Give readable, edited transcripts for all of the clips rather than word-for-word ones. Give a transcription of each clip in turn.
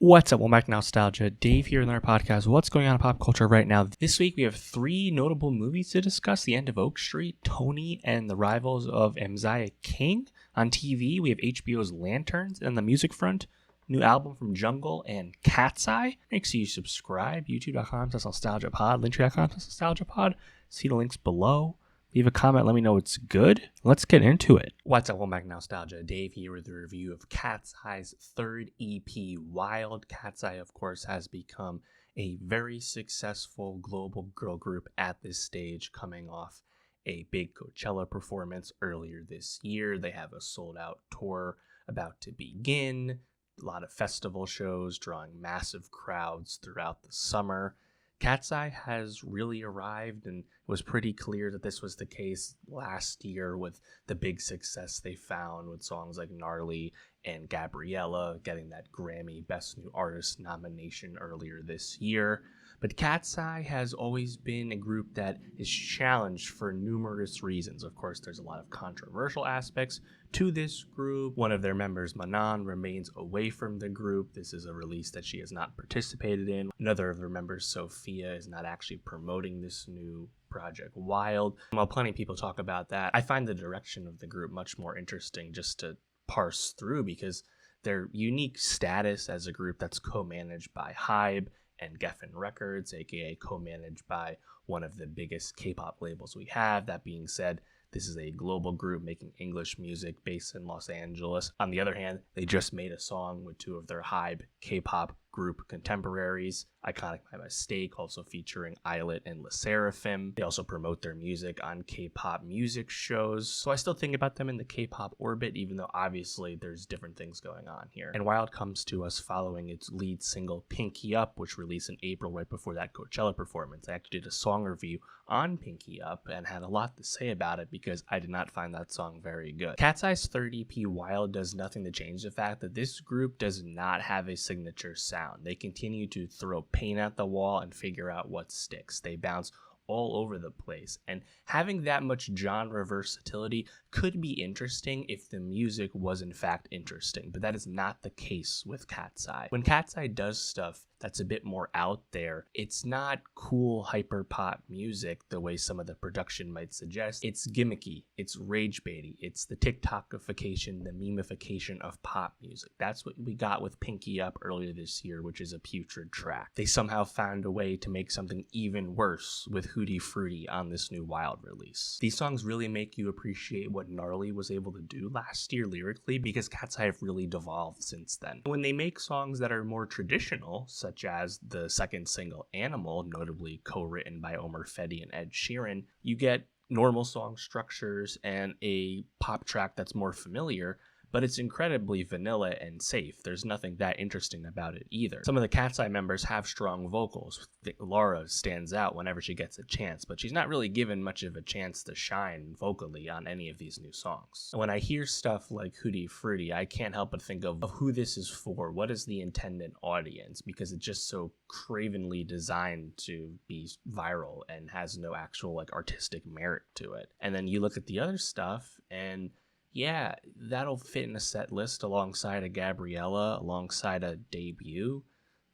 What's up, welcome back to Nostalgia. Dave here in our podcast. What's going on in pop culture right now? This week we have three notable movies to discuss: The End of Oak Street, Tony, and The Rivals of Amziah King. On TV, we have HBO's Lanterns, and on the music front, new album from Jungle and Katseye. Make sure you subscribe, youtube.com/nostalgiapod, linktree.com/nostalgiapod. See the links below. Leave a comment, let me know it's good. Let's get into it. What's up, welcome back to Nostalgia. Dave here with a review of Katseye's third EP, Wild. Katseye, of course, has become a very successful global girl group at this stage, coming off a big Coachella performance earlier this year. They have a sold-out tour about to begin, a lot of festival shows drawing massive crowds throughout the summer. Katseye has really arrived, and it was pretty clear that this was the case last year with the big success they found with songs like Gnarly and Gabriella getting that Grammy Best New Artist nomination earlier this year. But Katseye has always been a group that is challenged for numerous reasons. Of course, there's a lot of controversial aspects to this group. One of their members, Manon, remains away from the group. This is a release that she has not participated in. Another of their members, Sophia, is not actually promoting this new project, Wild. While plenty of people talk about that, I find the direction of the group much more interesting just to parse through, because their unique status as a group that's co-managed by Hybe and Geffen Records, aka co-managed by one of the biggest K-pop labels we have. That being said, this is a global group making English music based in Los Angeles. On the other hand, they just made a song with two of their Hybe K-pop group contemporaries, Iconic by Mistake, also featuring Islet and Le Sserafim. They also promote their music on K-pop music shows, so I still think about them in the K-pop orbit, even though obviously there's different things going on here. And Wild comes to us following its lead single Pinky Up, which released in April right before that Coachella performance. I actually did a song review on Pinky Up and had a lot to say about it because I did not find that song very good. Katseye's third EP, Wild, does nothing to change the fact that this group does not have a signature sound. They continue to throw paint at the wall and figure out what sticks. They bounce all over the place, and having that much genre versatility could be interesting if the music was in fact interesting, but that is not the case with Katseye. When Katseye does stuff that's a bit more out there, it's not cool hyper pop music the way some of the production might suggest. It's gimmicky, it's rage baity, it's the TikTokification, the memification of pop music. That's what we got with Pinky Up earlier this year, which is a putrid track. They somehow found a way to make something even worse with Hootie Fruity on this new Wild release. These songs really make you appreciate what Gnarly was able to do last year lyrically, because Katseye have really devolved since then. When they make songs that are more traditional, such as the second single Animal, notably co-written by Omer Fedi and Ed Sheeran, you get normal song structures and a pop track that's more familiar, but it's incredibly vanilla and safe. There's nothing that interesting about it either. Some of the Katseye members have strong vocals. Laura stands out whenever she gets a chance, but she's not really given much of a chance to shine vocally on any of these new songs. When I hear stuff like Hootie Fruity, I can't help but think of who this is for. What is the intended audience? Because it's just so cravenly designed to be viral and has no actual artistic merit to it. And then you look at the other stuff, and yeah, that'll fit in a set list alongside a Gabriella, alongside a Debut.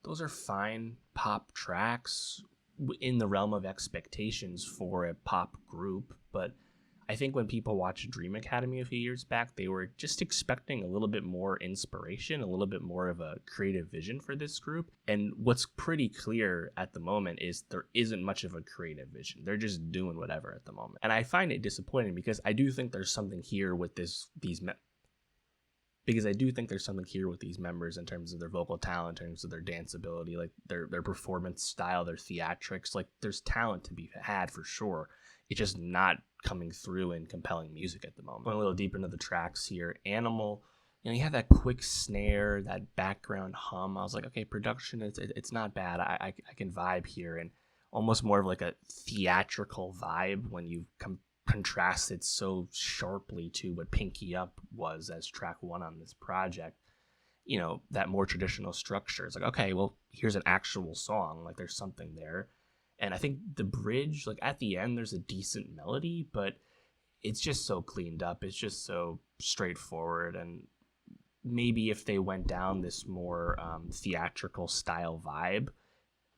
Those are fine pop tracks in the realm of expectations for a pop group, but I think when people watched Dream Academy a few years back, they were just expecting a little bit more inspiration, a little bit more of a creative vision for this group. And what's pretty clear at the moment is there isn't much of a creative vision. They're just doing whatever at the moment. And I find it disappointing, because I do think there's something here with these members in terms of their vocal talent, in terms of their danceability, like their performance style, their theatrics. Like, there's talent to be had for sure. It's just not coming through in compelling music at the moment. Going a little deeper into the tracks here, Animal, you have that quick snare, that background hum. I was like, okay, production, it's not bad. I can vibe here, and almost more of like a theatrical vibe when you contrast it so sharply to what Pinky Up was as track one on this project. That more traditional structure. It's like, okay, well, here's an actual song. Like, there's something there. And I think the bridge, at the end, there's a decent melody, but it's just so cleaned up. It's just so straightforward. And maybe if they went down this more theatrical style vibe,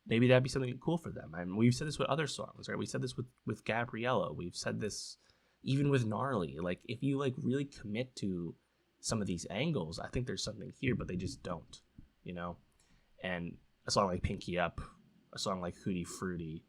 maybe that'd be something cool for them. I mean, we've said this with other songs, right? We said this with Gabriella. We've said this even with Gnarly. Like, if you like really commit to some of these angles, I think there's something here, but they just don't, you know? And a song like Pinky Up, a song like Hootie Fruity,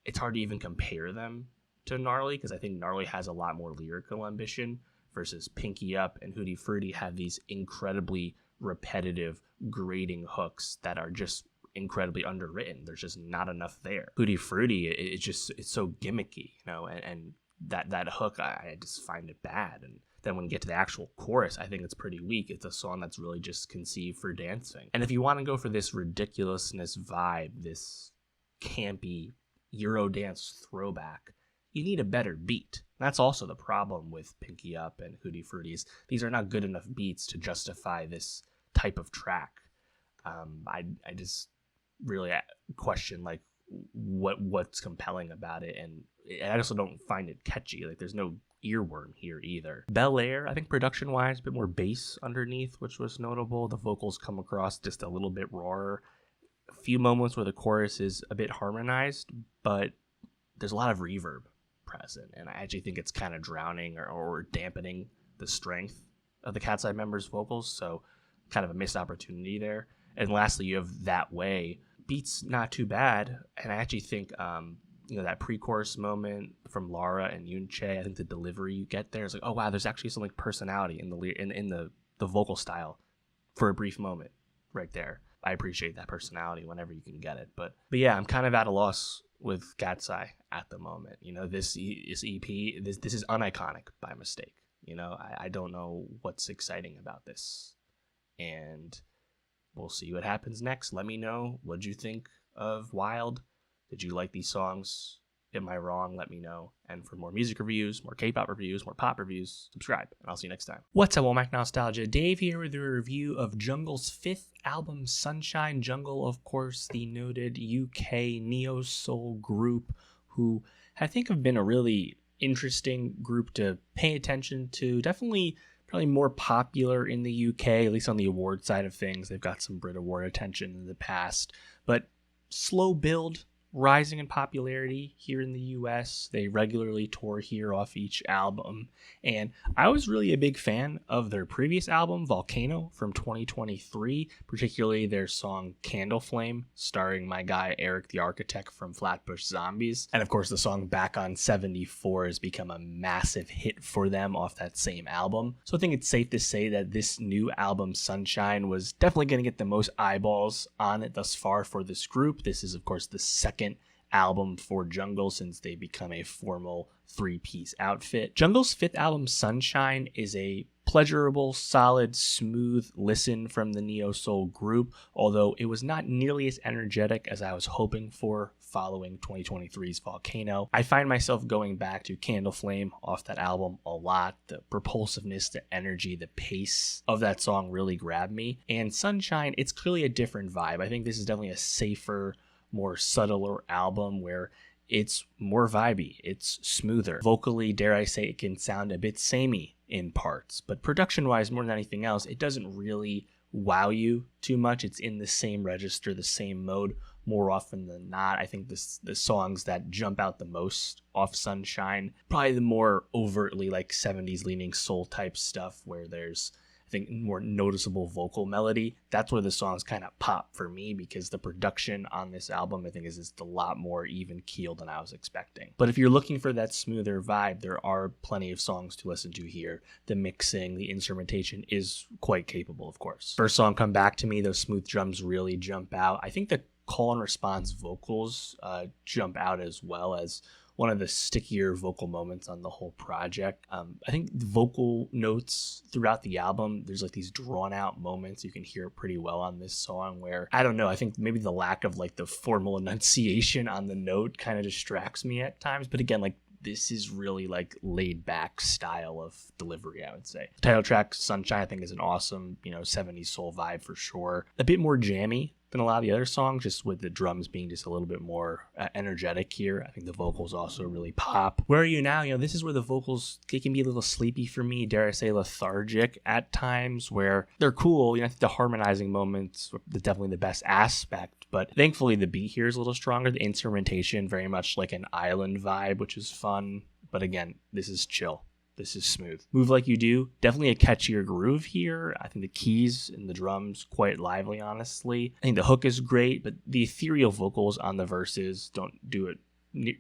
it's hard to even compare them to Gnarly, because I think Gnarly has a lot more lyrical ambition, versus Pinky Up and Hootie Fruity have these incredibly repetitive, grating hooks that are just incredibly underwritten. There's just not enough there. Hootie Fruity, it's so gimmicky, you know, and that hook, I just find it bad. And then when you get to the actual chorus, I think it's pretty weak. It's a song that's really just conceived for dancing. And if you want to go for this ridiculousness vibe, this campy Eurodance throwback, you need a better beat. That's also the problem with Pinky Up and Hootie Fruities. These are not good enough beats to justify this type of track. I just really question like what's compelling about it, and I also don't find it catchy. Like, there's no earworm here either. Bel Air, I think production wise, a bit more bass underneath, which was notable. The vocals come across just a little bit rawer. A few moments where the chorus is a bit harmonized, but there's a lot of reverb present, and I actually think it's kind of drowning or dampening the strength of the Katseye members' vocals, so kind of a missed opportunity there. And lastly, you have That Way. Beats not too bad, and I actually think that pre-chorus moment from Lara and Yunche, I think the delivery you get there is like, oh wow, there's actually some like personality in the vocal style for a brief moment right there. I appreciate that personality whenever you can get it, but yeah, I'm kind of at a loss with Katseye at the moment. You know, this EP, this is uniconic by mistake. You know, I don't know what's exciting about this, and we'll see what happens next. Let me know, what'd you think of Wild? Did you like these songs? Am I wrong? Let me know. And for more music reviews, more K-pop reviews, more pop reviews, subscribe, and I'll see you next time. What's up, Womack Nostalgia? Dave here with a review of Jungle's 5th album, Sunshine. Jungle, of course, the noted UK neo-soul group who I think have been a really interesting group to pay attention to. Definitely probably more popular in the UK, at least on the award side of things. They've got some Brit Award attention in the past, but slow build, rising in popularity here in the US. They regularly tour here off each album, and I was really a big fan of their previous album, Volcano, from 2023, particularly their song Candle Flame, starring my guy Eric the Architect from Flatbush Zombies. And of course, the song Back on 74 has become a massive hit for them off that same album. So I think it's safe to say that this new album, Sunshine, was definitely going to get the most eyeballs on it thus far for this group. This is, of course, the second album for Jungle since they become a formal 3-piece outfit. Jungle's 5th album, Sunshine, is a pleasurable, solid, smooth listen from the neo-soul group, although it was not nearly as energetic as I was hoping for following 2023's Volcano. I find myself going back to Candle Flame off that album a lot. The propulsiveness, the energy, the pace of that song really grabbed me. And Sunshine, it's clearly a different vibe. I think this is definitely a safer, more subtler album where it's more vibey, it's smoother. Vocally, dare I say, it can sound a bit samey in parts, but production-wise, more than anything else, it doesn't really wow you too much. It's in the same register, the same mode more often than not. I think the songs that jump out the most off Sunshine, probably the more overtly like 70s leaning soul type stuff where there's, I think, more noticeable vocal melody. That's where the songs kind of pop for me, because the production on this album, I think, is just a lot more even keeled than I was expecting. But if you're looking for that smoother vibe, there are plenty of songs to listen to here. The mixing, the instrumentation is quite capable, of course. First song, Come Back to Me, those smooth drums really jump out. I think the call and response vocals jump out as well as one of the stickier vocal moments on the whole project. I think the vocal notes throughout the album, there's like these drawn out moments. You can hear it pretty well on this song where, I don't know, I think maybe the lack of like the formal enunciation on the note kind of distracts me at times. But again, like, this is really like laid back style of delivery, I would say. The title track, Sunshine, I think is an awesome, 70s soul vibe for sure. A bit more jammy than a lot of the other songs, just with the drums being just a little bit more energetic here. I think the vocals also really pop. Where Are You Now? This is where the vocals, they can be a little sleepy for me, dare I say lethargic at times, where they're cool. I think the harmonizing moments are definitely the best aspect, but thankfully the beat here is a little stronger. The instrumentation, very much like an island vibe, which is fun. But again, this is chill. This is smooth. Move Like You Do, definitely a catchier groove here. I think the keys and the drums quite lively, honestly. I think the hook is great, but the ethereal vocals on the verses don't do it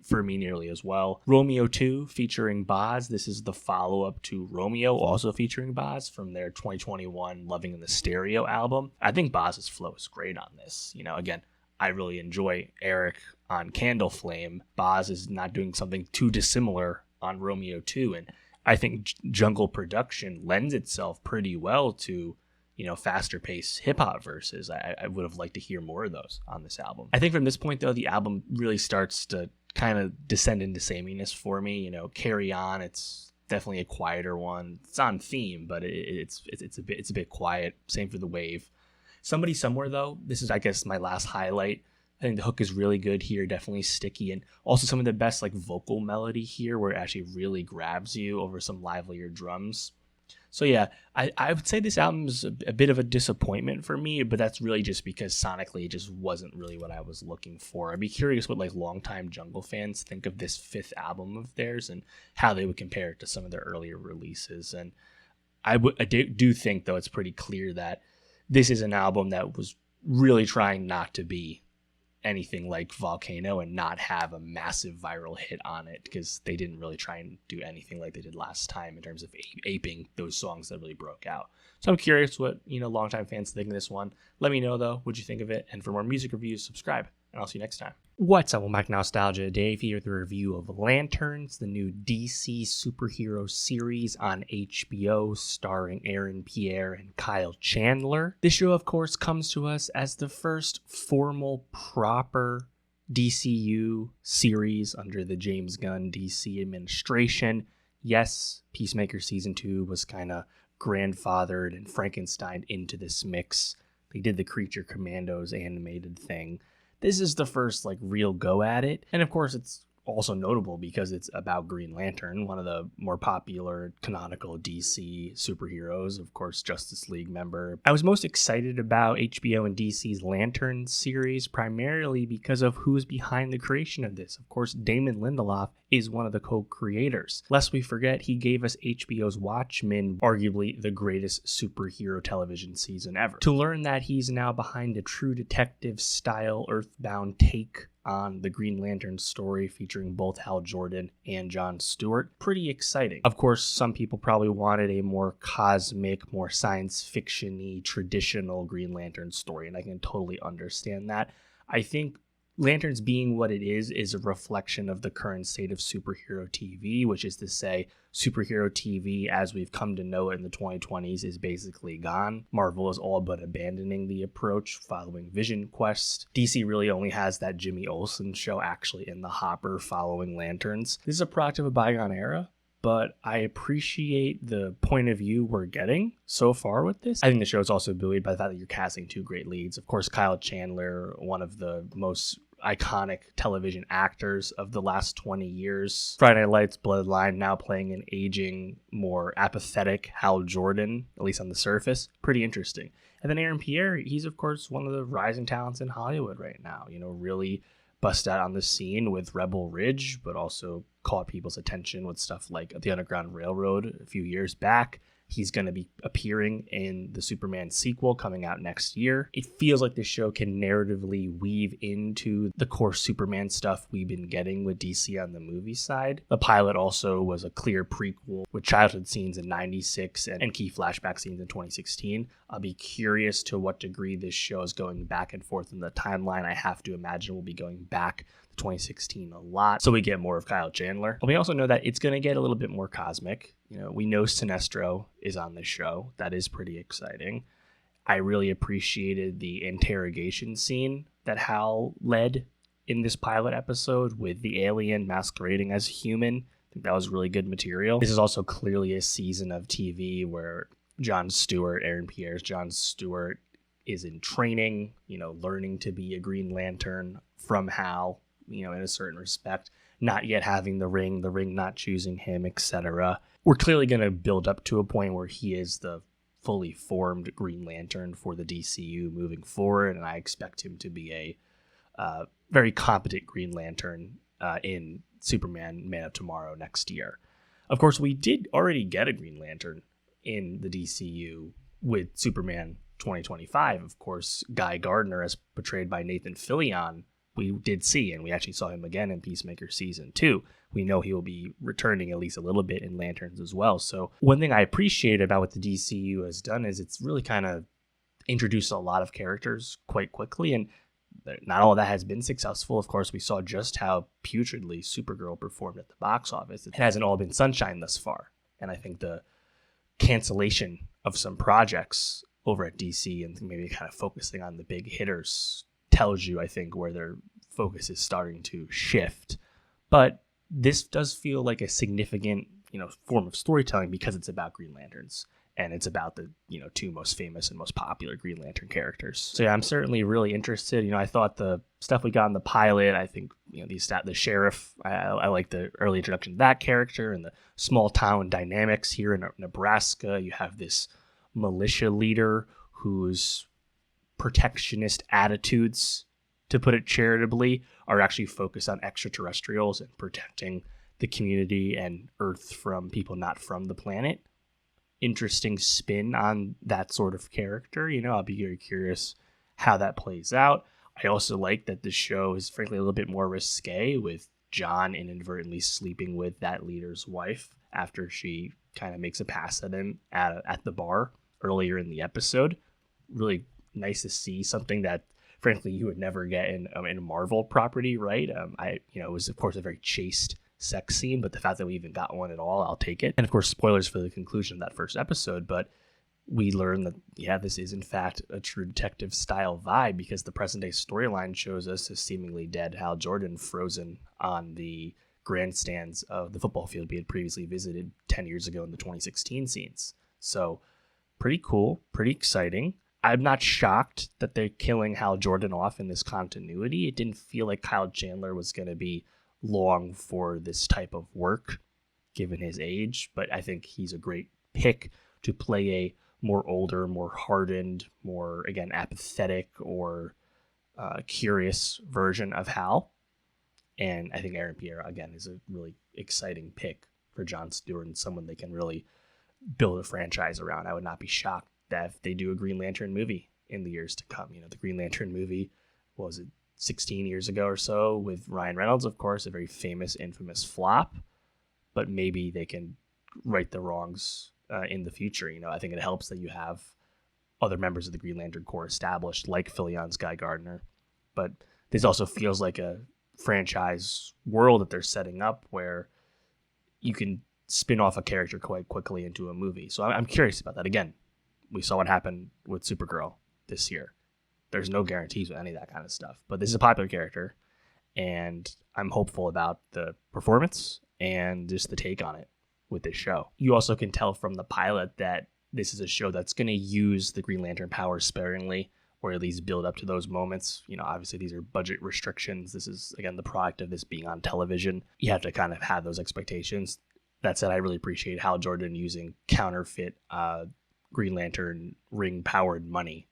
for me nearly as well. Romeo 2 featuring Boz. This is the follow-up to Romeo, also featuring Boz from their 2021 Loving in the Stereo album. I think Boz's flow is great on this. Again, I really enjoy Eric on Candle Flame. Boz is not doing something too dissimilar on Romeo 2, and I think jungle production lends itself pretty well to, faster paced hip hop verses. I would have liked to hear more of those on this album. I think from this point, though, the album really starts to kind of descend into sameness for me. Carry On, it's definitely a quieter one. It's on theme, but it's a bit quiet. Same for The Wave. Somebody Somewhere, though, this is, I guess, my last highlight. I think the hook is really good here, definitely sticky, and also some of the best vocal melody here where it actually really grabs you over some livelier drums. So yeah, I would say this album is a bit of a disappointment for me, but that's really just because sonically it just wasn't really what I was looking for. I'd be curious what longtime jungle fans think of this fifth album of theirs and how they would compare it to some of their earlier releases. And I do think, though, it's pretty clear that this is an album that was really trying not to be anything like Volcano and not have a massive viral hit on it, because they didn't really try and do anything like they did last time in terms of aping those songs that really broke out. So I'm curious what longtime fans think of this one. Let me know, though, what you think of it, and for more music reviews, subscribe, and I'll see you next time. What's up? Welcome back to Nostalgia Dave here with a review of Lanterns, the new DC superhero series on HBO starring Aaron Pierre and Kyle Chandler. This show, of course, comes to us as the first formal, proper DCU series under the James Gunn DC administration. Yes, Peacemaker Season 2 was kind of grandfathered and Frankenstein into this mix. They did the Creature Commandos animated thing. This is the first real go at it. And of course, it's also notable because it's about Green Lantern, one of the more popular canonical DC superheroes, of course, Justice League member. I was most excited about HBO and DC's Lantern series primarily because of who's behind the creation of this. Of course, Damon Lindelof is one of the co-creators. Lest we forget, he gave us HBO's Watchmen, arguably the greatest superhero television season ever. To learn that he's now behind a True Detective style Earthbound take on the Green Lantern story featuring both Hal Jordan and Jon Stewart. Pretty exciting. Of course, some people probably wanted a more cosmic, more science fiction-y, traditional Green Lantern story, and I can totally understand that. I think Lanterns being what it is a reflection of the current state of superhero TV, which is to say superhero TV as we've come to know it in the 2020s is basically gone. Marvel is all but abandoning the approach following Vision Quest. DC really only has that Jimmy Olsen show actually in the hopper following Lanterns. This is a product of a bygone era, but I appreciate the point of view we're getting so far with this. I think the show is also buoyed by the fact that you're casting two great leads. Of course, Kyle Chandler, one of the most iconic television actors of the last 20 years. Friday Night Lights, Bloodline, now playing an aging, more apathetic Hal Jordan, at least on the surface. Pretty interesting. And then Aaron Pierre, he's of course one of the rising talents in Hollywood right now. Really bust out on the scene with Rebel Ridge, but also caught people's attention with stuff like The Underground Railroad a few years back. He's going to be appearing in the Superman sequel coming out next year. It feels like this show can narratively weave into the core Superman stuff we've been getting with DC on the movie side. The pilot also was a clear prequel with childhood scenes in 96 and key flashback scenes in 2016. I'll be curious to what degree this show is going back and forth in the timeline. I have to imagine we'll be going back to 2016 a lot, so we get more of Kyle Chandler. But we also know that it's going to get a little bit more cosmic. We know Sinestro is on this show. That is pretty exciting. I really appreciated the interrogation scene that Hal led in this pilot episode with the alien masquerading as human. I think that was really good material. This is also clearly a season of TV where Jon Stewart, Aaron Pierre's Jon Stewart, is in training, learning to be a Green Lantern from Hal, in a certain respect, not yet having the ring not choosing him, etc. We're clearly going to build up to a point where he is the fully formed Green Lantern for the DCU moving forward, and I expect him to be a very competent Green Lantern in Superman Man of Tomorrow next year. Of course, we did already get a Green Lantern in the DCU with Superman 2025. Of course, Guy Gardner, as portrayed by Nathan Fillion, we did see, and we actually saw him again in Peacemaker Season 2. We know he will be returning at least a little bit in Lanterns as well. So one thing I appreciate about what the DCU has done is it's really kind of introduced a lot of characters quite quickly, and not all of that has been successful. Of course, we saw just how putridly Supergirl performed at the box office. It hasn't all been sunshine thus far, and I think the cancellation of some projects over at DC and maybe kind of focusing on the big hitters tells you, I think, where their focus is starting to shift. But this does feel like a significant, form of storytelling because it's about Green Lanterns and it's about the, two most famous and most popular Green Lantern characters. So yeah, I'm certainly really interested. I thought the stuff we got in the pilot, I think, the sheriff, I like the early introduction of that character and the small town dynamics here in Nebraska. You have this militia leader whose protectionist attitudes, to put it charitably, are actually focused on extraterrestrials and protecting the community and Earth from people not from the planet. Interesting spin on that sort of character. I'll be very curious how that plays out. I also like that the show is frankly a little bit more risque, with John inadvertently sleeping with that leader's wife after she kind of makes a pass at him at the bar earlier in the episode. Really nice to see something that frankly you would never get in a Marvel property, right? It was of course a very chaste sex scene, but the fact that we even got one at all, I'll take it. And of course, spoilers for the conclusion of that first episode, but we learn that, this is in fact a true detective style vibe, because the present day storyline shows us a seemingly dead Hal Jordan frozen on the grandstands of the football field we had previously visited 10 years ago in the 2016 scenes. So pretty cool, pretty exciting. I'm not shocked that they're killing Hal Jordan off in this continuity. It didn't feel like Kyle Chandler was going to be long for this type of work given his age, but I think he's a great pick to play a more older, more hardened, more, again, apathetic or curious version of Hal. And I think Aaron Pierre, again, is a really exciting pick for Jon Stewart and someone they can really build a franchise around. I would not be shocked that if they do a Green Lantern movie in the years to come. The Green Lantern movie, what was it, 16 years ago or so, with Ryan Reynolds, of course, a very famous, infamous flop, but maybe they can right the wrongs in the future. I think it helps that you have other members of the Green Lantern Corps established, like Fillion's Guy Gardner, but this also feels like a franchise world that they're setting up where you can spin off a character quite quickly into a movie. So I'm curious about that. Again, we saw what happened with Supergirl this year. There's no guarantees with any of that kind of stuff, but this is a popular character, and I'm hopeful about the performance and just the take on it with this show. You also can tell from the pilot that this is a show that's going to use the Green Lantern powers sparingly, or at least build up to those moments. Obviously these are budget restrictions. This is, again, the product of this being on television. You have to kind of have those expectations. That said, I really appreciate Hal Jordan using counterfeit Green Lantern ring powered money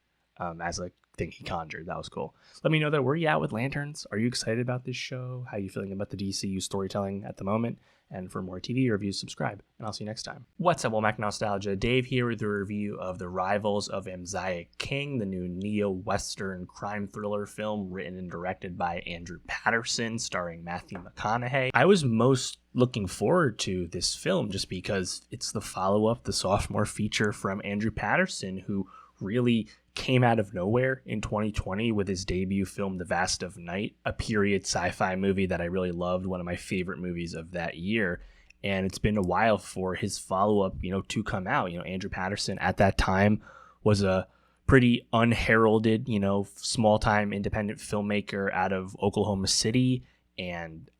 as a thing he conjured. That was cool. Let me know that. Where are you at with Lanterns? Are you excited about this show? How are you feeling about the DCU storytelling at the moment? And for more TV reviews, subscribe, and I'll see you next time. What's up, Womack Nostalgia? Dave here with a review of The Rivals of Amziah King, the new neo-Western crime thriller film written and directed by Andrew Patterson, starring Matthew McConaughey. I was most looking forward to this film just because it's the follow-up, the sophomore feature from Andrew Patterson, who really came out of nowhere in 2020 with his debut film, The Vast of Night, a period sci-fi movie that I really loved, one of my favorite movies of that year. And it's been a while for his follow-up, to come out. Andrew Patterson at that time was a pretty unheralded, small-time independent filmmaker out of Oklahoma City. And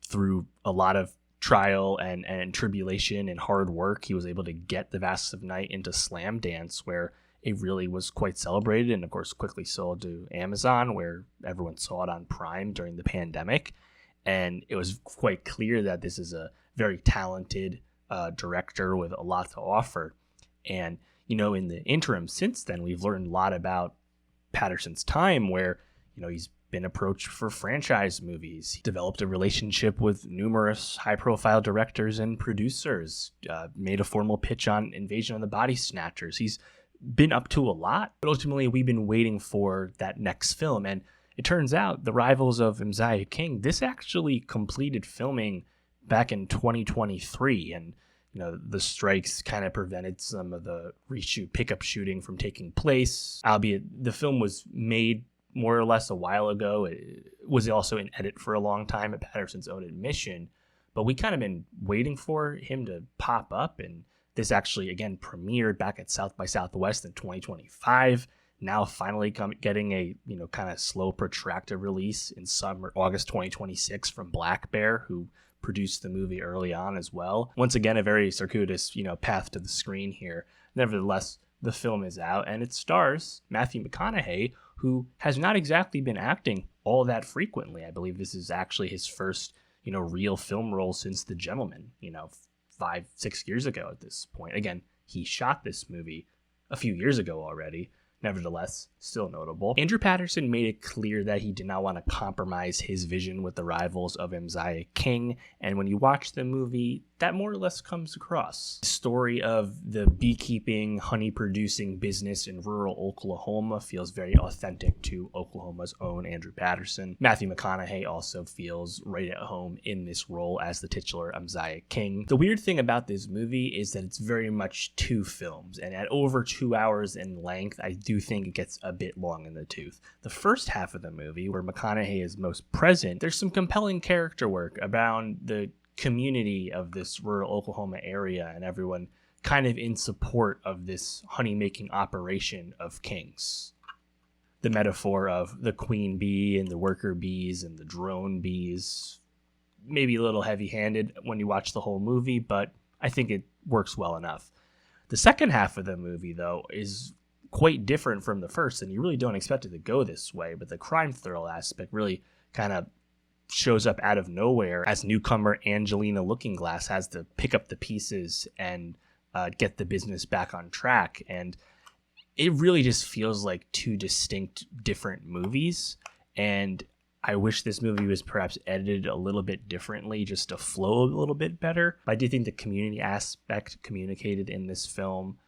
through a lot of trial and tribulation and hard work, he was able to get The Vast of Night into Slam Dance, where it really was quite celebrated and, of course, quickly sold to Amazon, where everyone saw it on Prime during the pandemic. And it was quite clear that this is a very talented director with a lot to offer. And, in the interim since then, we've learned a lot about Patterson's time where, he's been approached for franchise movies. He developed a relationship with numerous high-profile directors and producers, made a formal pitch on Invasion of the Body Snatchers. He's been up to a lot, but ultimately we've been waiting for that next film. And it turns out the Rivals of Amziah King, this actually completed filming back in 2023. And the strikes kind of prevented some of the reshoot pickup shooting from taking place, albeit the film was made more or less a while ago. It was also in edit for a long time at Patterson's own admission, but we kind of been waiting for him to pop up. And this actually, again, premiered back at South by Southwest in 2025. Now finally getting a, kind of slow, protracted release in August 2026 from Black Bear, who produced the movie early on as well. Once again, a very circuitous, path to the screen here. Nevertheless, the film is out, and it stars Matthew McConaughey, who has not exactly been acting all that frequently. I believe this is actually his first, real film role since The Gentleman, 5-6 years ago at this point. Again, he shot this movie a few years ago already. Nevertheless, still notable. Andrew Patterson made it clear that he did not want to compromise his vision with the Rivals of Amziah King, and when you watch the movie, that more or less comes across. The story of the beekeeping, honey-producing business in rural Oklahoma feels very authentic to Oklahoma's own Andrew Patterson. Matthew McConaughey also feels right at home in this role as the titular Amziah King. The weird thing about this movie is that it's very much two films, and at over 2 hours in length, I do think it gets a bit long in the tooth. The first half of the movie, where McConaughey is most present, there's some compelling character work around the community of this rural Oklahoma area and everyone kind of in support of this honey-making operation of kings. The metaphor of the queen bee and the worker bees and the drone bees, maybe a little heavy-handed when you watch the whole movie, but I think it works well enough. The second half of the movie, though, is quite different from the first, and you really don't expect it to go this way, but the crime thrill aspect really kind of shows up out of nowhere as newcomer Angelina Lookingglass has to pick up the pieces and get the business back on track. And it really just feels like two distinct different movies. And I wish this movie was perhaps edited a little bit differently just to flow a little bit better. But I do think the community aspect communicated in this film,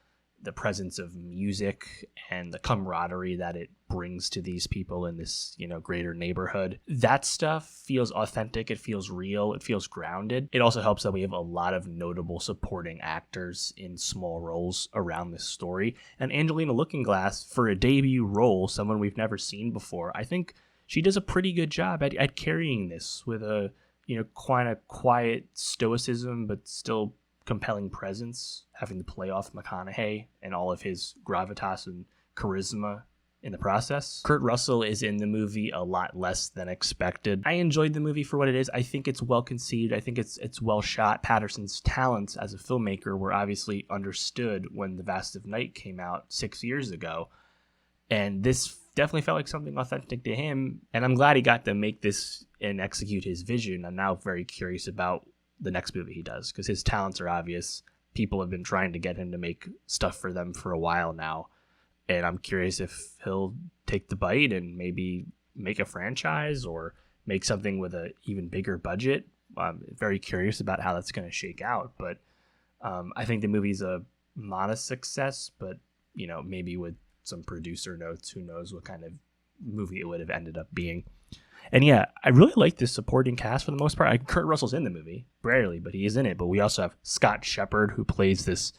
the presence of music and the camaraderie that it brings to these people in this, greater neighborhood. That stuff feels authentic. It feels real. It feels grounded. It also helps that we have a lot of notable supporting actors in small roles around this story. And Angelina Lookingglass, for a debut role, someone we've never seen before, I think she does a pretty good job at carrying this with a, kind of quiet stoicism, but still compelling presence, having to play off McConaughey and all of his gravitas and charisma in the process. Kurt Russell is in the movie a lot less than expected. I enjoyed the movie for what it is. I think it's well conceived. I think it's well shot. Patterson's talents as a filmmaker were obviously understood when The Vast of Night came out 6 years ago. And this definitely felt like something authentic to him. And I'm glad he got to make this and execute his vision. I'm now very curious about the next movie he does, because his talents are obvious. People have been trying to get him to make stuff for them for a while now, and I'm curious if he'll take the bite and maybe make a franchise or make something with an even bigger budget. I'm very curious about how that's going to shake out, but I think the movie's a modest success, but maybe with some producer notes, who knows what kind of movie it would have ended up being. And yeah, I really like this supporting cast for the most part. Kurt Russell's in the movie, barely, but he is in it. But we also have Scott Shepherd, who plays this,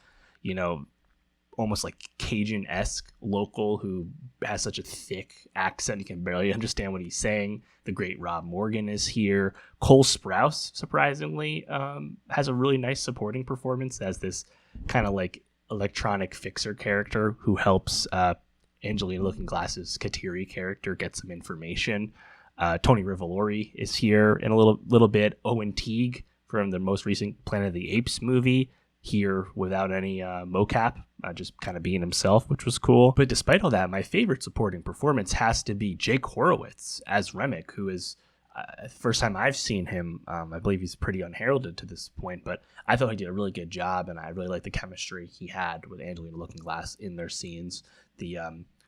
almost like Cajun-esque local who has such a thick accent you can barely understand what he's saying. The great Rob Morgan is here. Cole Sprouse, surprisingly, has a really nice supporting performance as this kind of like electronic fixer character who helps Angelina Lookingglass's Kateri character get some information. Tony Rivolori is here in a little bit. Owen Teague from the most recent Planet of the Apes movie here without any mocap, just kind of being himself, which was cool. But despite all that, my favorite supporting performance has to be Jake Horowitz as Remick, who is first time I've seen him. I believe he's pretty unheralded to this point, but I thought he did a really good job, and I really liked the chemistry he had with Angelina Lookingglass in their scenes. The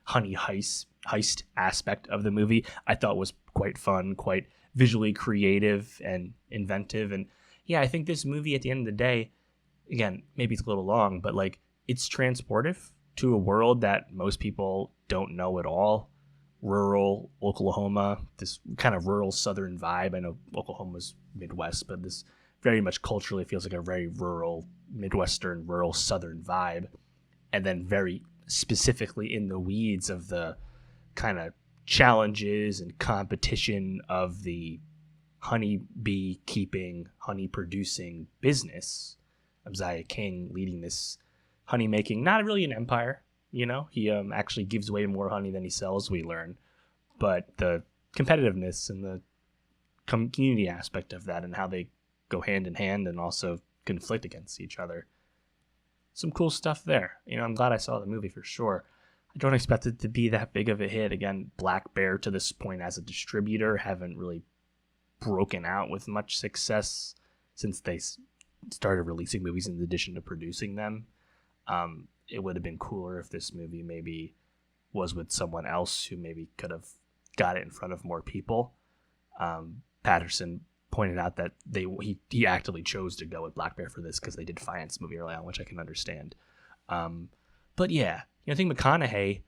honey heist aspect of the movie I thought was quite fun, quite visually creative and inventive. And yeah, I think this movie at the end of the day, again, maybe it's a little long, but like it's transportive to a world that most people don't know at all. Rural Oklahoma, this kind of rural southern vibe. I know Oklahoma's Midwest, but this very much culturally feels like a very rural Midwestern, rural southern vibe. And then very specifically in the weeds of the kind of challenges and competition of the honey bee keeping, honey producing business. Amziah King leading this honey making, not really an empire, you know, he actually gives away more honey than he sells, we learn, but the competitiveness and the community aspect of that and how they go hand in hand and also conflict against each other. Some cool stuff there. You know, I'm glad I saw the movie for sure. I don't expect it to be that big of a hit. Again, Black Bear to this point as a distributor haven't really broken out with much success since they started releasing movies in addition to producing them. It would have been cooler if this movie maybe was with someone else who maybe could have got it in front of more people. Patterson pointed out that he actively chose to go with Black Bear for this because they did finance the movie early on, which I can understand. But yeah, you know, I think McConaughey,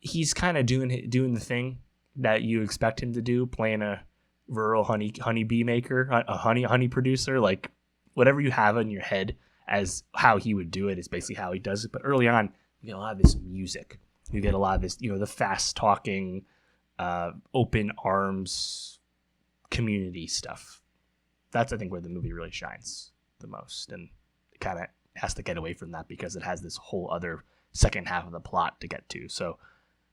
he's kind of doing the thing that you expect him to do, playing a rural honey bee maker, a honey producer, like whatever you have in your head as how he would do it is basically how he does it. But early on, you get a lot of this music. You get a lot of this, you know, the fast talking, open arms community stuff. That's, I think, where the movie really shines the most. And it kind of has to get away from that because it has this whole other second half of the plot to get to. So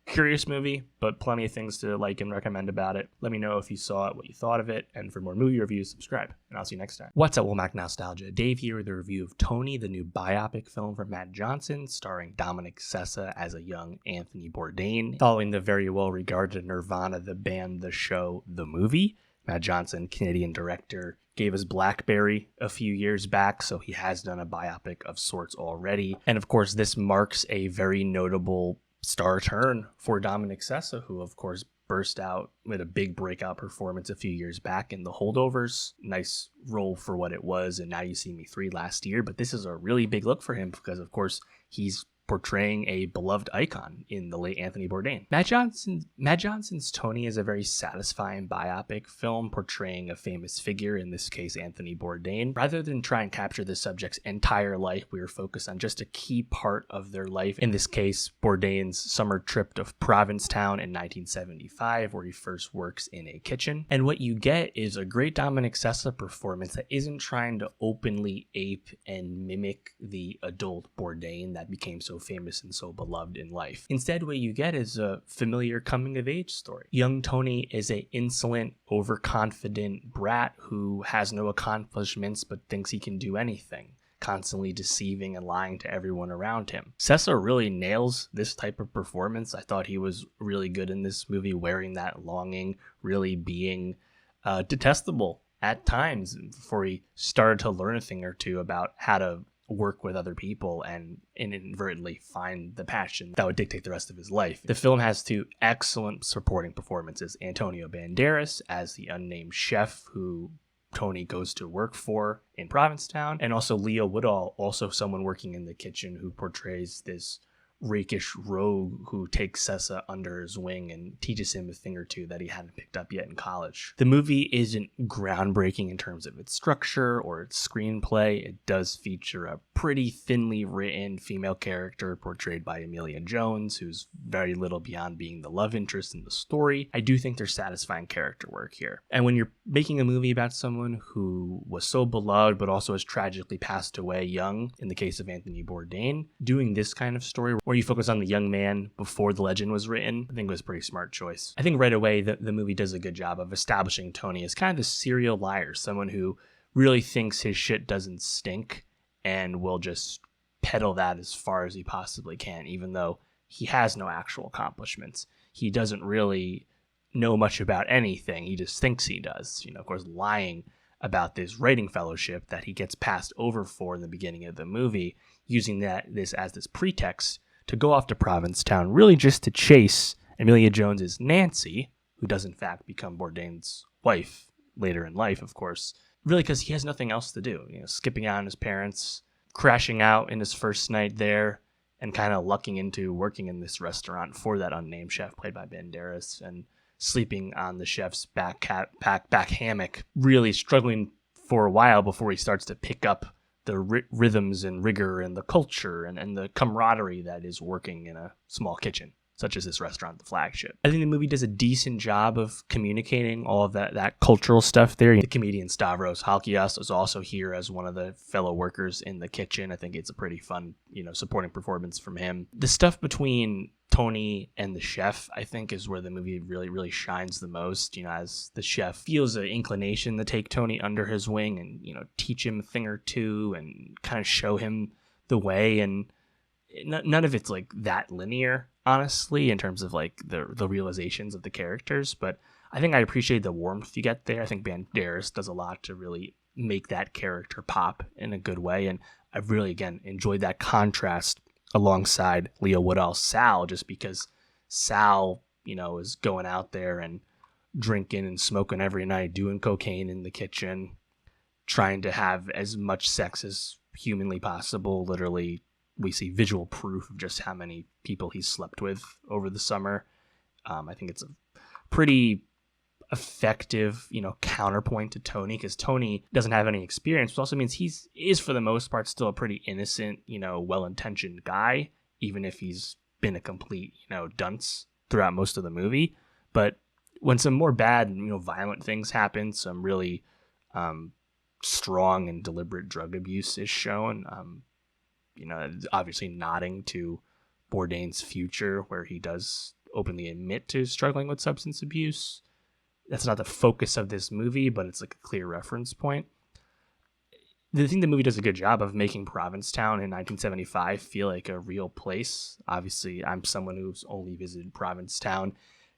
curious movie, but plenty of things to like and recommend about it. Let me know if you saw it, what you thought of it, and for more movie reviews, subscribe, and I'll see you next time. What's up, Womack Nostalgia? Dave here with a review of Tony, the new biopic film from Matt Johnson, starring Dominic Sessa as a young Anthony Bourdain. Following the very well-regarded Nirvana, the band, the show, the movie, Matt Johnson, Canadian director, gave us Blackberry a few years back, so he has done a biopic of sorts already. And of course, this marks a very notable star turn for Dominic Sessa, who of course burst out with a big breakout performance a few years back in The Holdovers. Nice role for what it was, and Now You See Me 3 last year. But this is a really big look for him because of course he's portraying a beloved icon in the late Anthony Bourdain. Matt Johnson's Tony is a very satisfying biopic film portraying a famous figure, in this case Anthony Bourdain. Rather than try and capture the subject's entire life, we were focused on just a key part of their life. In this case, Bourdain's summer trip to Provincetown in 1975, where he first works in a kitchen. And what you get is a great Dominic Sessa performance that isn't trying to openly ape and mimic the adult Bourdain that became so famous and so beloved in life. Instead, what you get is a familiar coming-of-age story. Young Tony is an insolent, overconfident brat who has no accomplishments but thinks he can do anything, constantly deceiving and lying to everyone around him. Sessa really nails this type of performance. I thought he was really good in this movie, wearing that longing, really being detestable at times before he started to learn a thing or two about how to work with other people and inadvertently find the passion that would dictate the rest of his life. The film has two excellent supporting performances. Antonio Banderas as the unnamed chef who Tony goes to work for in Provincetown, and also Leo Woodall, also someone working in the kitchen who portrays this rakish rogue who takes Sessa under his wing and teaches him a thing or two that he hadn't picked up yet in college. The movie isn't groundbreaking in terms of its structure or its screenplay. It does feature a pretty thinly written female character portrayed by Amelia Jones, who's very little beyond being the love interest in the story. I do think there's satisfying character work here. And when you're making a movie about someone who was so beloved but also has tragically passed away young, in the case of Anthony Bourdain, doing this kind of story where you focus on the young man before the legend was written, I think was a pretty smart choice. I think right away the movie does a good job of establishing Tony as kind of a serial liar, someone who really thinks his shit doesn't stink and will just peddle that as far as he possibly can, even though he has no actual accomplishments. He doesn't really know much about anything. He just thinks he does. Of course, lying about this writing fellowship that he gets passed over for in the beginning of the movie, using this as this pretext to go off to Provincetown, really just to chase Emilia Jones's Nancy, who does in fact become Bourdain's wife later in life, of course, really because he has nothing else to do. Skipping out on his parents, crashing out in his first night there, and kind of lucking into working in this restaurant for that unnamed chef played by Banderas, and sleeping on the chef's back hammock, really struggling for a while before he starts to pick up the rhythms and rigor and the culture and the camaraderie that is working in a small kitchen, such as this restaurant, the Flagship. I think the movie does a decent job of communicating all of that cultural stuff there. The comedian Stavros Halkias is also here as one of the fellow workers in the kitchen. I think it's a pretty fun, supporting performance from him. The stuff between Tony and the chef, I think, is where the movie really, really shines the most. As the chef feels an inclination to take Tony under his wing and, teach him a thing or two and kind of show him the way. And none of it's like that linear, honestly, in terms of like the realizations of the characters. But I think I appreciate the warmth you get there. I think Banderas does a lot to really make that character pop in a good way. And I really, again, enjoyed that contrast alongside Leo Woodall's Sal, just because Sal, is going out there and drinking and smoking every night, doing cocaine in the kitchen, trying to have as much sex as humanly possible. Literally, we see visual proof of just how many people he's slept with over the summer. I think it's a pretty effective, counterpoint to Tony, because Tony doesn't have any experience, which also means is for the most part still a pretty innocent, well-intentioned guy, even if he's been a complete, dunce throughout most of the movie. But when some more bad, violent things happen, some really strong and deliberate drug abuse is shown, obviously nodding to Bourdain's future, where he does openly admit to struggling with substance abuse. That's not the focus of this movie, but it's like a clear reference point. I think the movie does a good job of making Provincetown in 1975 feel like a real place. Obviously, I'm someone who's only visited Provincetown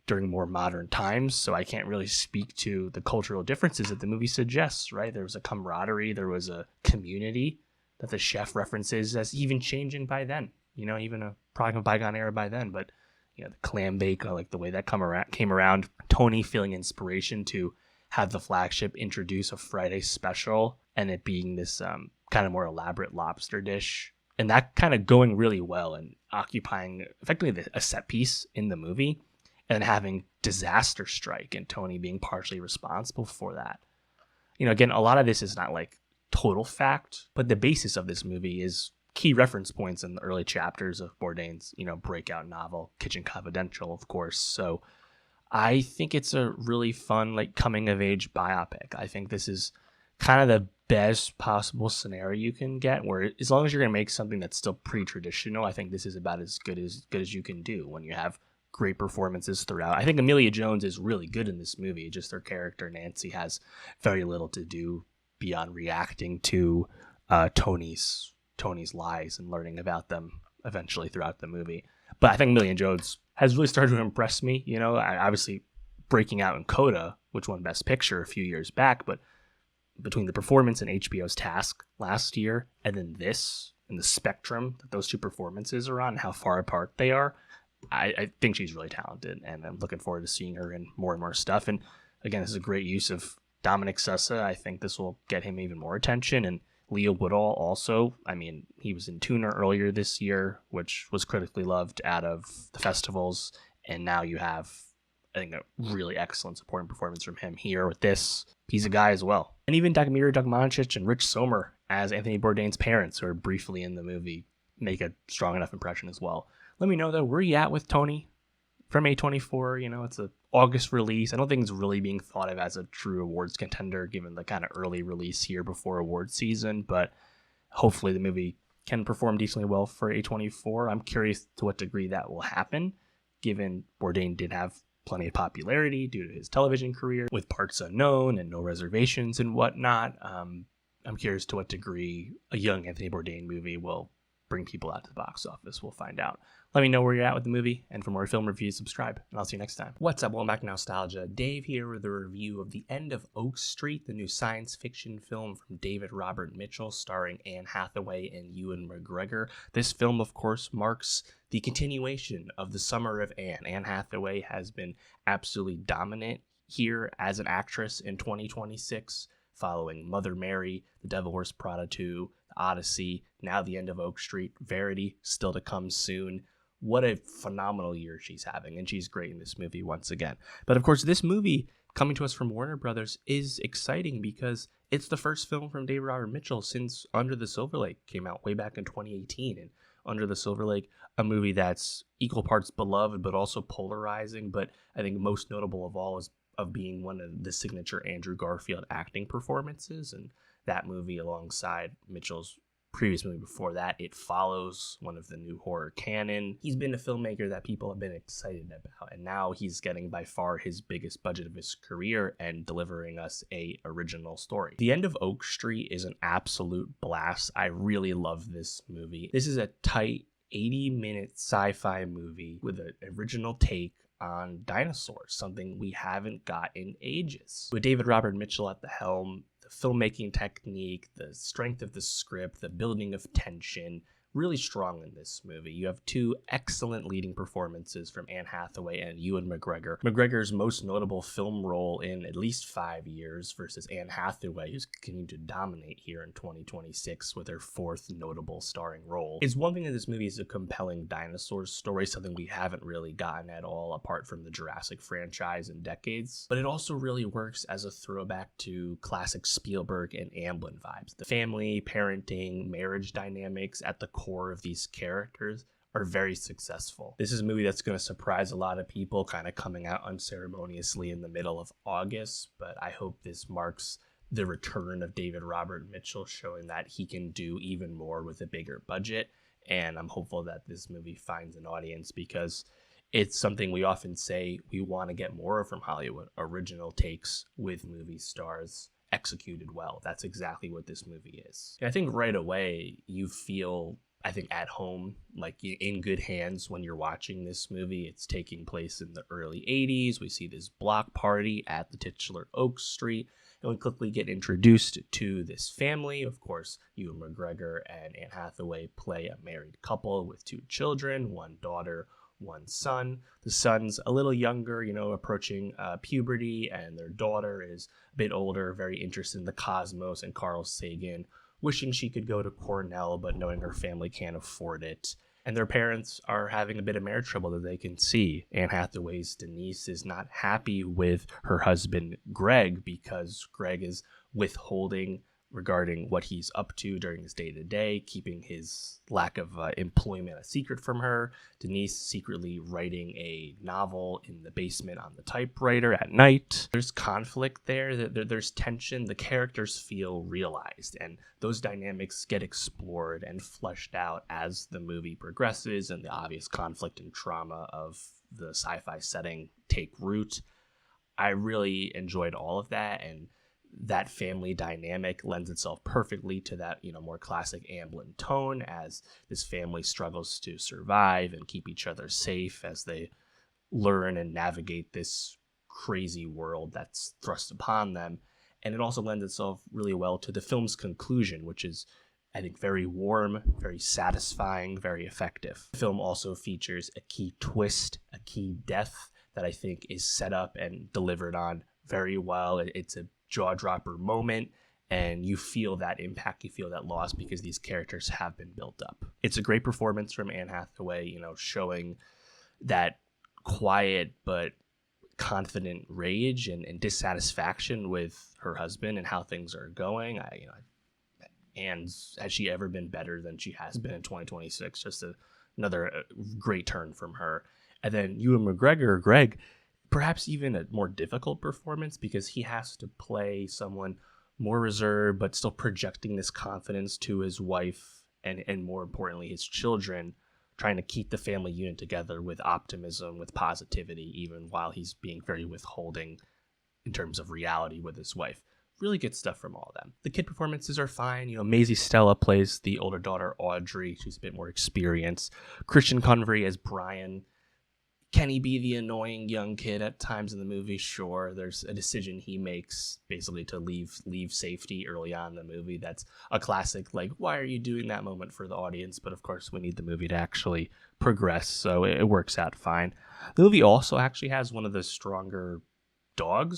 during more modern times, so I can't really speak to the cultural differences that the movie suggests, right? There was a camaraderie, there was a community that the chef references as even changing by then, even a product of bygone era by then. But the clam bake, like the way that came around, Tony feeling inspiration to have the Flagship introduce a Friday special, and it being this kind of more elaborate lobster dish, and that kind of going really well and occupying effectively a set piece in the movie, and having disaster strike and Tony being partially responsible for that. Again, a lot of this is not like total fact, but the basis of this movie is key reference points in the early chapters of Bourdain's, breakout novel, Kitchen Confidential, of course. So I think it's a really fun, like, coming of age biopic. I think this is kind of the best possible scenario you can get, where as long as you're going to make something that's still pretty traditional, I think this is about as good as you can do when you have great performances throughout. I think Emilia Jones is really good in this movie. Just her character, Nancy, has very little to do beyond reacting to Tony's lies and learning about them eventually throughout the movie. But I think Emilia Jones has really started to impress me. Obviously breaking out in Coda, which won Best Picture a few years back, but between the performance in HBO's Task last year and then this, and the spectrum that those two performances are on and how far apart they are, I think she's really talented, and I'm looking forward to seeing her in more and more stuff. And again, this is a great use of Dominic Sessa. I think this will get him even more attention. And Leo Woodall also, he was in Tuna earlier this year, which was critically loved out of the festivals. And now you have, I think, a really excellent supporting performance from him here with this. He's a guy as well. And even Dagmira Dogmanic and Rich Sommer as Anthony Bourdain's parents, who are briefly in the movie, make a strong enough impression as well. Let me know, though, where you at with Tony from A24? It's an August release. I don't think it's really being thought of as a true awards contender, given the kind of early release here before awards season. But hopefully the movie can perform decently well for A24. I'm curious to what degree that will happen, given Bourdain did have plenty of popularity due to his television career with Parts Unknown and No Reservations and whatnot. I'm curious to what degree a young Anthony Bourdain movie will bring people out to the box office. We'll find out. Let me know where you're at with the movie, and for more film reviews, subscribe, and I'll see you next time. What's up? Welcome back to Nostalgia. Dave here with a review of The End of Oak Street, the new science fiction film from David Robert Mitchell, starring Anne Hathaway and Ewan McGregor. This film, of course, marks the continuation of the Summer of Anne. Anne Hathaway has been absolutely dominant here as an actress in 2026, following Mother Mary, The Devil Wears Prada 2, The Odyssey, now The End of Oak Street, Verity, still to come soon. What a phenomenal year she's having, and she's great in this movie once again. But of course, this movie, coming to us from Warner Brothers, is exciting because it's the first film from David Robert Mitchell since Under the Silver Lake came out way back in 2018. And Under the Silver Lake, a movie that's equal parts beloved but also polarizing, but I think most notable of all is of being one of the signature Andrew Garfield acting performances. And that movie, alongside Mitchell's previous movie before that, It Follows, one of the new horror canon. He's been a filmmaker that people have been excited about, and now he's getting by far his biggest budget of his career and delivering us a original story. The End of Oak Street is an absolute blast. I really love this movie. This is a tight 80-minute sci-fi movie with an original take on dinosaurs, something we haven't got in ages. With David Robert Mitchell at the helm, the filmmaking technique, the strength of the script, the building of tension, really strong in this movie. You have two excellent leading performances from Anne Hathaway and Ewan McGregor. McGregor's most notable film role in at least 5 years versus Anne Hathaway, who's continued to dominate here in 2026 with her fourth notable starring role. It's one thing that this movie is a compelling dinosaur story, something we haven't really gotten at all apart from the Jurassic franchise in decades, but it also really works as a throwback to classic Spielberg and Amblin vibes. The family, parenting, marriage dynamics at the core of these characters are very successful. This is a movie that's going to surprise a lot of people, kind of coming out unceremoniously in the middle of August, but I hope this marks the return of David Robert Mitchell, showing that he can do even more with a bigger budget, and I'm hopeful that this movie finds an audience because it's something we often say we want to get more from Hollywood, original takes with movie stars executed well. That's exactly what this movie is. I think right away you feel, I think, at home, like in good hands when you're watching this movie. It's taking place in the early 80s. We see this block party at the titular Oak Street, and we quickly get introduced to this family. Of course, Ewan McGregor and Anne Hathaway play a married couple with two children, one daughter, one son. The son's a little younger, approaching puberty, and their daughter is a bit older, very interested in the cosmos and Carl Sagan, wishing she could go to Cornell, but knowing her family can't afford it. And their parents are having a bit of marriage trouble that they can see. Anne Hathaway's Denise is not happy with her husband, Greg, because Greg is withholding regarding what he's up to during his day-to-day, keeping his lack of employment a secret from her. Denise secretly writing a novel in the basement on the typewriter at night. There's conflict there, there's tension, the characters feel realized, and those dynamics get explored and fleshed out as the movie progresses, and the obvious conflict and trauma of the sci-fi setting take root. I really enjoyed all of that, and that family dynamic lends itself perfectly to that, more classic Amblin tone as this family struggles to survive and keep each other safe as they learn and navigate this crazy world that's thrust upon them. And it also lends itself really well to the film's conclusion, which is, I think, very warm, very satisfying, very effective. The film also features a key twist, a key death that I think is set up and delivered on very well. It's a jaw-dropper moment, and you feel that impact, you feel that loss, because these characters have been built up. It's a great performance from Anne Hathaway, showing that quiet but confident rage and dissatisfaction with her husband and how things are going. And has she ever been better than she has been in 2026? Just another great turn from her. And then Ewan McGregor, Greg, perhaps even a more difficult performance because he has to play someone more reserved but still projecting this confidence to his wife and more importantly his children, trying to keep the family unit together with optimism, with positivity, even while he's being very withholding in terms of reality with his wife. really good stuff from all of them. The kid performances are fine. Maisie Stella plays the older daughter, Audrey. She's a bit more experienced. Christian Convery as Brian. Can he be the annoying young kid at times in the movie? Sure. There's a decision he makes basically to leave safety early on in the movie. That's a classic, like, why are you doing that moment for the audience? But of course, we need the movie to actually progress, so it works out fine. The movie also actually has one of the stronger dog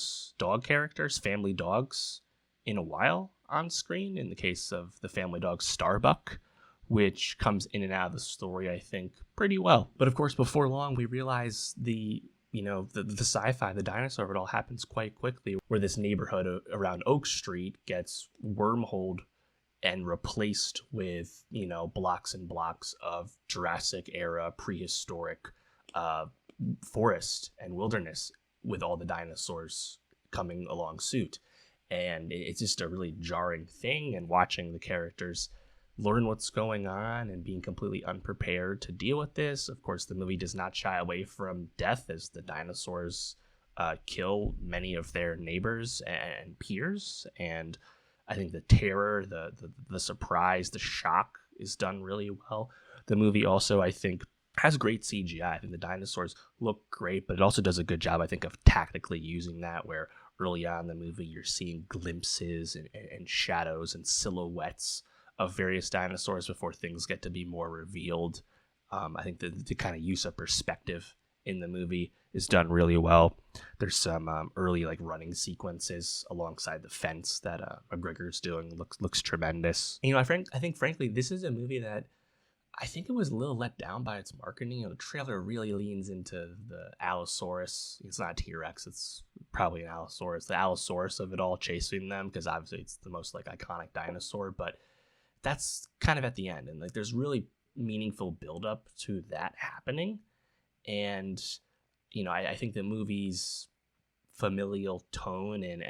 characters, family dogs, in a while on screen, in the case of the family dog Starbuck, which comes in and out of the story, I think, pretty well. But of course, before long, we realize the sci-fi, the dinosaur of it all happens quite quickly, where this neighborhood around Oak Street gets wormholed and replaced with, blocks and blocks of Jurassic era prehistoric forest and wilderness, with all the dinosaurs coming along suit. And it's just a really jarring thing, and watching the characters learn what's going on and being completely unprepared to deal with this. Of course, the movie does not shy away from death, as the dinosaurs kill many of their neighbors and peers. And I think the terror, the surprise, the shock is done really well. The movie also, I think, has great CGI. I think the dinosaurs look great, but it also does a good job, I think, of tactically using that, where early on in the movie you're seeing glimpses and shadows and silhouettes of various dinosaurs before things get to be more revealed. I think the kind of use of perspective in the movie is done really well. There's some early running sequences alongside the fence that McGregor's doing. Looks tremendous. I think frankly this is a movie that I think it was a little let down by its marketing. The trailer really leans into the Allosaurus. It's not a T-Rex, it's probably an Allosaurus. The Allosaurus of it all chasing them, because obviously it's the most iconic dinosaur, but that's kind of at the end. And there's really meaningful buildup to that happening. And, I think the movie's familial tone and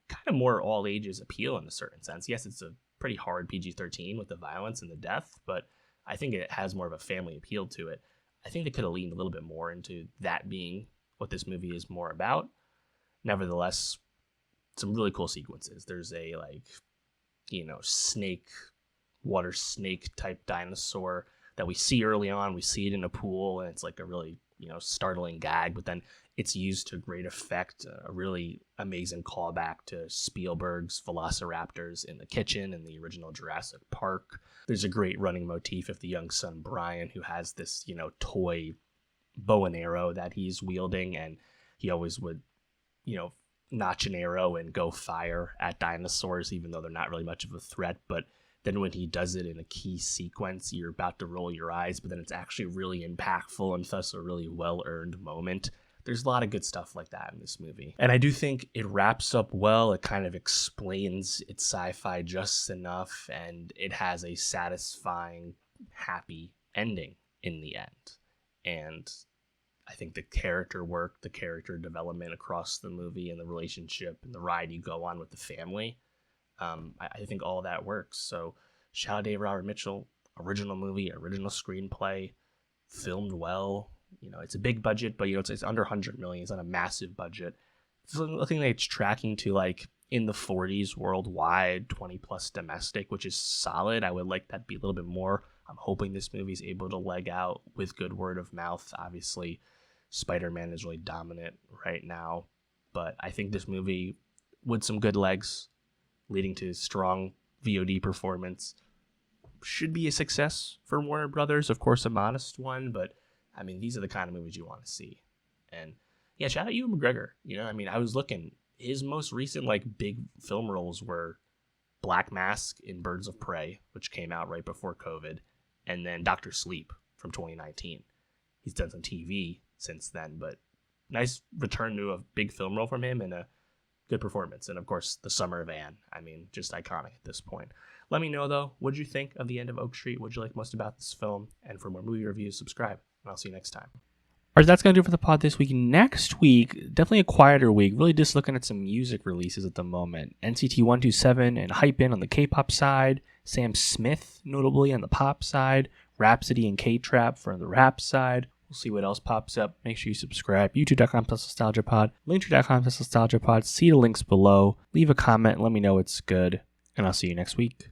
kind of more all ages appeal in a certain sense. Yes, it's a pretty hard PG-13 with the violence and the death, but I think it has more of a family appeal to it. I think they could have leaned a little bit more into that being what this movie is more about. Nevertheless, some really cool sequences. There's a water snake type dinosaur that we see early on. We see it in a pool, and it's like a really startling gag, but then it's used to great effect. A really amazing callback to Spielberg's Velociraptors in the kitchen in the original Jurassic Park. There's a great running motif of the young son Brian, who has this toy bow and arrow that he's wielding, and he always would notch an arrow and go fire at dinosaurs, even though they're not really much of a threat. But then when he does it in a key sequence, you're about to roll your eyes, but then it's actually really impactful and thus a really well-earned moment. There's a lot of good stuff like that in this movie. And I do think it wraps up well. It kind of explains its sci-fi just enough, and it has a satisfying, happy ending in the end. And I think the character work, the character development across the movie, and the relationship and the ride you go on with the family, I think all that works. So shout out Dave Robert Mitchell. Original movie, original screenplay, filmed well. It's a big budget, but it's under 100 million. It's not a massive budget. It's looking like it's tracking to in the 40s worldwide, 20 plus domestic, which is solid. I would like that to be a little bit more. I'm hoping this movie is able to leg out with good word of mouth. Obviously, Spider-Man is really dominant right now, but I think this movie, with some good legs, leading to strong VOD performance, should be a success for Warner Brothers. Of course, a modest one, but I mean, these are the kind of movies you want to see. And yeah, shout out Ewan McGregor. I was looking, his most recent big film roles were Black Mask in Birds of Prey, which came out right before COVID, and then Dr. Sleep from 2019. He's done some TV since then, but nice return to a big film role from him, and a good performance. And of course, The Summer of Anne. I mean, just iconic at this point. Let me know, though, what did you think of The End of Oak Street? What did you like most about this film? And for more movie reviews, subscribe, and I'll see you next time. All right, that's going to do it for the pod this week. Next week, definitely a quieter week. Really just looking at some music releases at the moment. NCT 127 and Hypin on the K-pop side. Sam Smith, notably, on the pop side. Rhapsody and K-Trap for the rap side. We'll see what else pops up. Make sure you subscribe. YouTube.com/nostalgiapod. Linktree.com/nostalgiapod. See the links below. Leave a comment. Let me know it's good. And I'll see you next week.